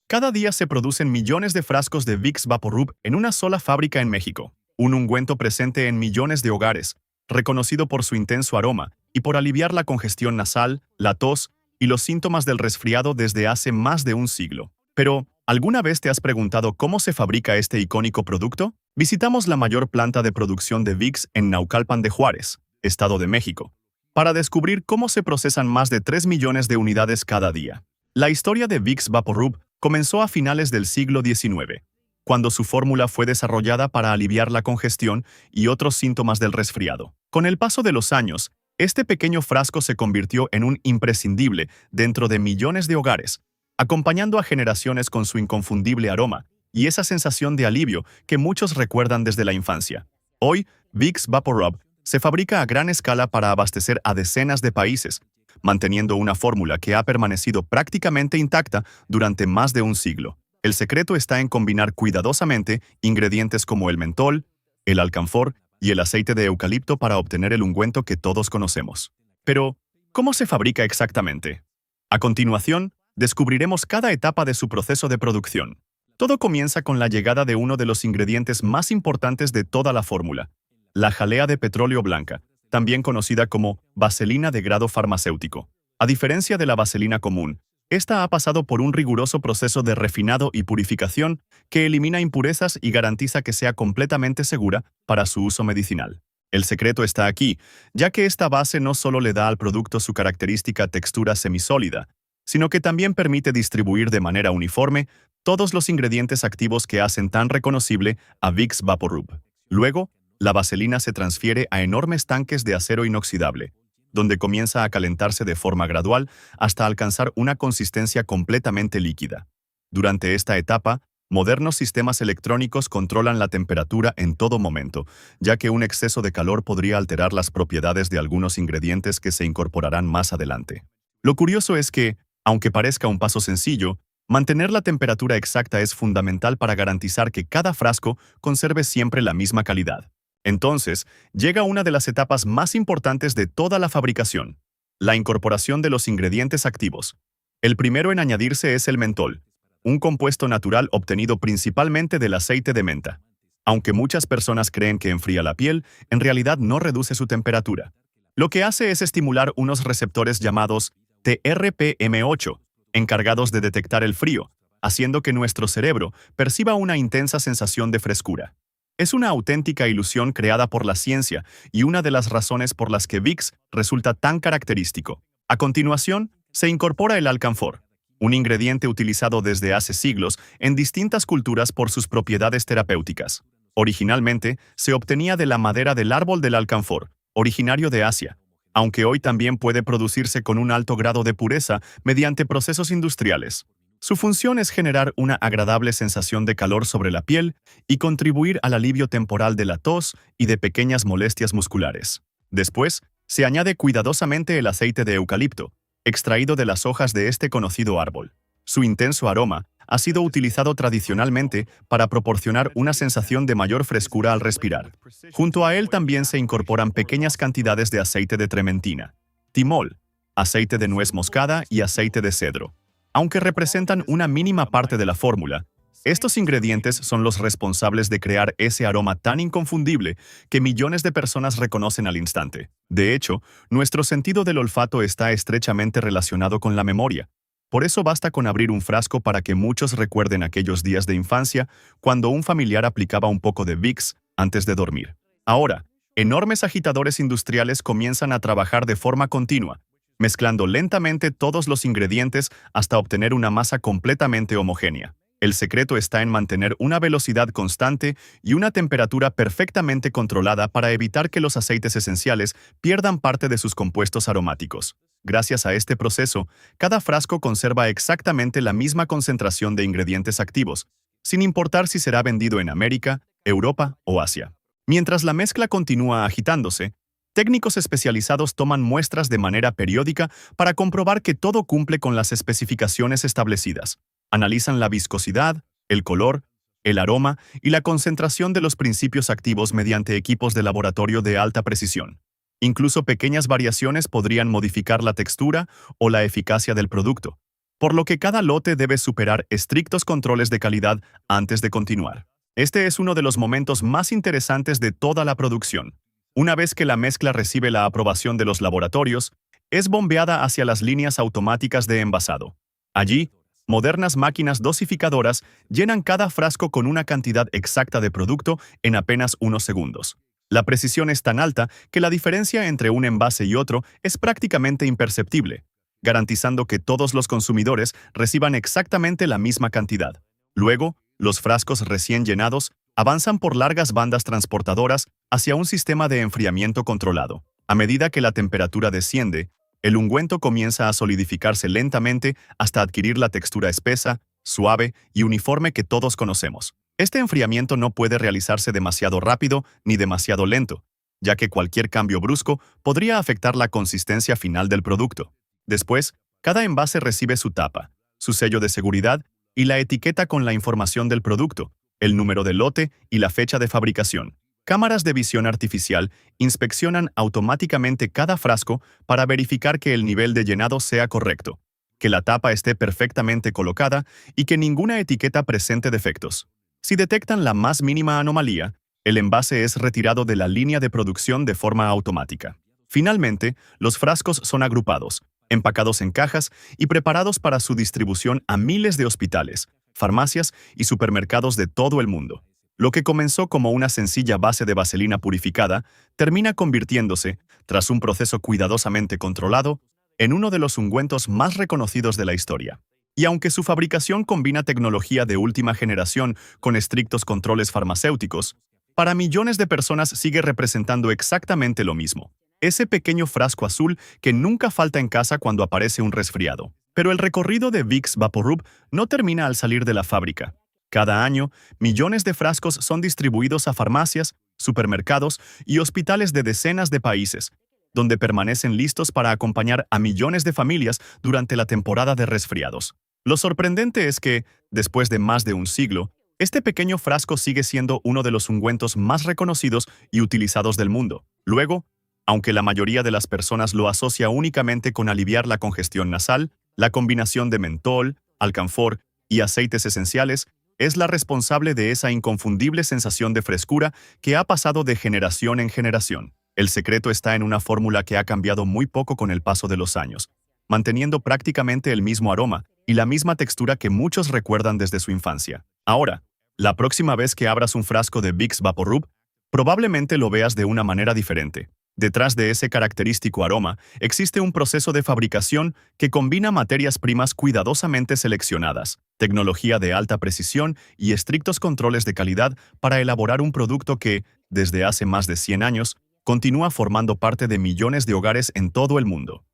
Cada día se producen millones de frascos de Vicks VapoRub en una sola fábrica en México. Un ungüento presente en millones de hogares, reconocido por su intenso aroma y por aliviar la congestión nasal, la tos y los síntomas del resfriado desde hace más de un siglo. Pero, ¿alguna vez te has preguntado cómo se fabrica este icónico producto? Visitamos la mayor planta de producción de Vicks en Naucalpan de Juárez, Estado de México, para descubrir cómo se procesan más de 3 millones de unidades cada día. La historia de Vicks VapoRub comenzó a finales del siglo XIX, cuando su fórmula fue desarrollada para aliviar la congestión y otros síntomas del resfriado. Con el paso de los años, este pequeño frasco se convirtió en un imprescindible dentro de millones de hogares, acompañando a generaciones con su inconfundible aroma y esa sensación de alivio que muchos recuerdan desde la infancia. Hoy, Vicks VapoRub se fabrica a gran escala para abastecer a decenas de países, manteniendo una fórmula que ha permanecido prácticamente intacta durante más de un siglo. El secreto está en combinar cuidadosamente ingredientes como el mentol, el alcanfor y el aceite de eucalipto para obtener el ungüento que todos conocemos. Pero, ¿cómo se fabrica exactamente? A continuación, descubriremos cada etapa de su proceso de producción. Todo comienza con la llegada de uno de los ingredientes más importantes de toda la fórmula, la jalea de petróleo blanca, también conocida como vaselina de grado farmacéutico. A diferencia de la vaselina común, esta ha pasado por un riguroso proceso de refinado y purificación que elimina impurezas y garantiza que sea completamente segura para su uso medicinal. El secreto está aquí, ya que esta base no solo le da al producto su característica textura semisólida, sino que también permite distribuir de manera uniforme todos los ingredientes activos que hacen tan reconocible a Vicks VapoRub. Luego, la vaselina se transfiere a enormes tanques de acero inoxidable, donde comienza a calentarse de forma gradual hasta alcanzar una consistencia completamente líquida. Durante esta etapa, modernos sistemas electrónicos controlan la temperatura en todo momento, ya que un exceso de calor podría alterar las propiedades de algunos ingredientes que se incorporarán más adelante. Lo curioso es que, aunque parezca un paso sencillo, mantener la temperatura exacta es fundamental para garantizar que cada frasco conserve siempre la misma calidad. Entonces, llega una de las etapas más importantes de toda la fabricación, la incorporación de los ingredientes activos. El primero en añadirse es el mentol, un compuesto natural obtenido principalmente del aceite de menta. Aunque muchas personas creen que enfría la piel, en realidad no reduce su temperatura. Lo que hace es estimular unos receptores llamados TRPM8, encargados de detectar el frío, haciendo que nuestro cerebro perciba una intensa sensación de frescura. Es una auténtica ilusión creada por la ciencia y una de las razones por las que Vicks resulta tan característico. A continuación, se incorpora el alcanfor, un ingrediente utilizado desde hace siglos en distintas culturas por sus propiedades terapéuticas. Originalmente, se obtenía de la madera del árbol del alcanfor, originario de Asia, aunque hoy también puede producirse con un alto grado de pureza mediante procesos industriales. Su función es generar una agradable sensación de calor sobre la piel y contribuir al alivio temporal de la tos y de pequeñas molestias musculares. Después, se añade cuidadosamente el aceite de eucalipto, extraído de las hojas de este conocido árbol. Su intenso aroma ha sido utilizado tradicionalmente para proporcionar una sensación de mayor frescura al respirar. Junto a él también se incorporan pequeñas cantidades de aceite de trementina, timol, aceite de nuez moscada y aceite de cedro. Aunque representan una mínima parte de la fórmula, estos ingredientes son los responsables de crear ese aroma tan inconfundible que millones de personas reconocen al instante. De hecho, nuestro sentido del olfato está estrechamente relacionado con la memoria. Por eso basta con abrir un frasco para que muchos recuerden aquellos días de infancia cuando un familiar aplicaba un poco de Vicks antes de dormir. Ahora, enormes agitadores industriales comienzan a trabajar de forma continua, mezclando lentamente todos los ingredientes hasta obtener una masa completamente homogénea. El secreto está en mantener una velocidad constante y una temperatura perfectamente controlada para evitar que los aceites esenciales pierdan parte de sus compuestos aromáticos. Gracias a este proceso, cada frasco conserva exactamente la misma concentración de ingredientes activos, sin importar si será vendido en América, Europa o Asia. Mientras la mezcla continúa agitándose, técnicos especializados toman muestras de manera periódica para comprobar que todo cumple con las especificaciones establecidas. Analizan la viscosidad, el color, el aroma y la concentración de los principios activos mediante equipos de laboratorio de alta precisión. Incluso pequeñas variaciones podrían modificar la textura o la eficacia del producto. por lo que cada lote debe superar estrictos controles de calidad antes de continuar. Este es uno de los momentos más interesantes de toda la producción. Una vez que la mezcla recibe la aprobación de los laboratorios, es bombeada hacia las líneas automáticas de envasado. Allí, modernas máquinas dosificadoras llenan cada frasco con una cantidad exacta de producto en apenas unos segundos. La precisión es tan alta que la diferencia entre un envase y otro es prácticamente imperceptible, garantizando que todos los consumidores reciban exactamente la misma cantidad. Luego, los frascos recién llenados avanzan por largas bandas transportadoras hacia un sistema de enfriamiento controlado. A medida que la temperatura desciende, el ungüento comienza a solidificarse lentamente hasta adquirir la textura espesa, suave y uniforme que todos conocemos. Este enfriamiento no puede realizarse demasiado rápido ni demasiado lento, ya que cualquier cambio brusco podría afectar la consistencia final del producto. Después, cada envase recibe su tapa, su sello de seguridad y la etiqueta con la información del producto, el número de lote y la fecha de fabricación. Cámaras de visión artificial inspeccionan automáticamente cada frasco para verificar que el nivel de llenado sea correcto, que la tapa esté perfectamente colocada y que ninguna etiqueta presente defectos. Si detectan la más mínima anomalía, el envase es retirado de la línea de producción de forma automática. Finalmente, los frascos son agrupados, empacados en cajas y preparados para su distribución a miles de hospitales, farmacias y supermercados de todo el mundo. Lo que comenzó como una sencilla base de vaselina purificada termina convirtiéndose, tras un proceso cuidadosamente controlado, en uno de los ungüentos más reconocidos de la historia. Y aunque su fabricación combina tecnología de última generación con estrictos controles farmacéuticos, para millones de personas sigue representando exactamente lo mismo. Ese pequeño frasco azul que nunca falta en casa cuando aparece un resfriado. Pero el recorrido de Vicks VapoRub no termina al salir de la fábrica. Cada año, millones de frascos son distribuidos a farmacias, supermercados y hospitales de decenas de países, donde permanecen listos para acompañar a millones de familias durante la temporada de resfriados. Lo sorprendente es que, después de más de un siglo, este pequeño frasco sigue siendo uno de los ungüentos más reconocidos y utilizados del mundo. Luego, aunque la mayoría de las personas lo asocia únicamente con aliviar la congestión nasal, la combinación de mentol, alcanfor y aceites esenciales es la responsable de esa inconfundible sensación de frescura que ha pasado de generación en generación. El secreto está en una fórmula que ha cambiado muy poco con el paso de los años, manteniendo prácticamente el mismo aroma y la misma textura que muchos recuerdan desde su infancia. Ahora, la próxima vez que abras un frasco de Vicks VapoRub, probablemente lo veas de una manera diferente. Detrás de ese característico aroma existe un proceso de fabricación que combina materias primas cuidadosamente seleccionadas, tecnología de alta precisión y estrictos controles de calidad para elaborar un producto que, desde hace más de 100 años, continúa formando parte de millones de hogares en todo el mundo.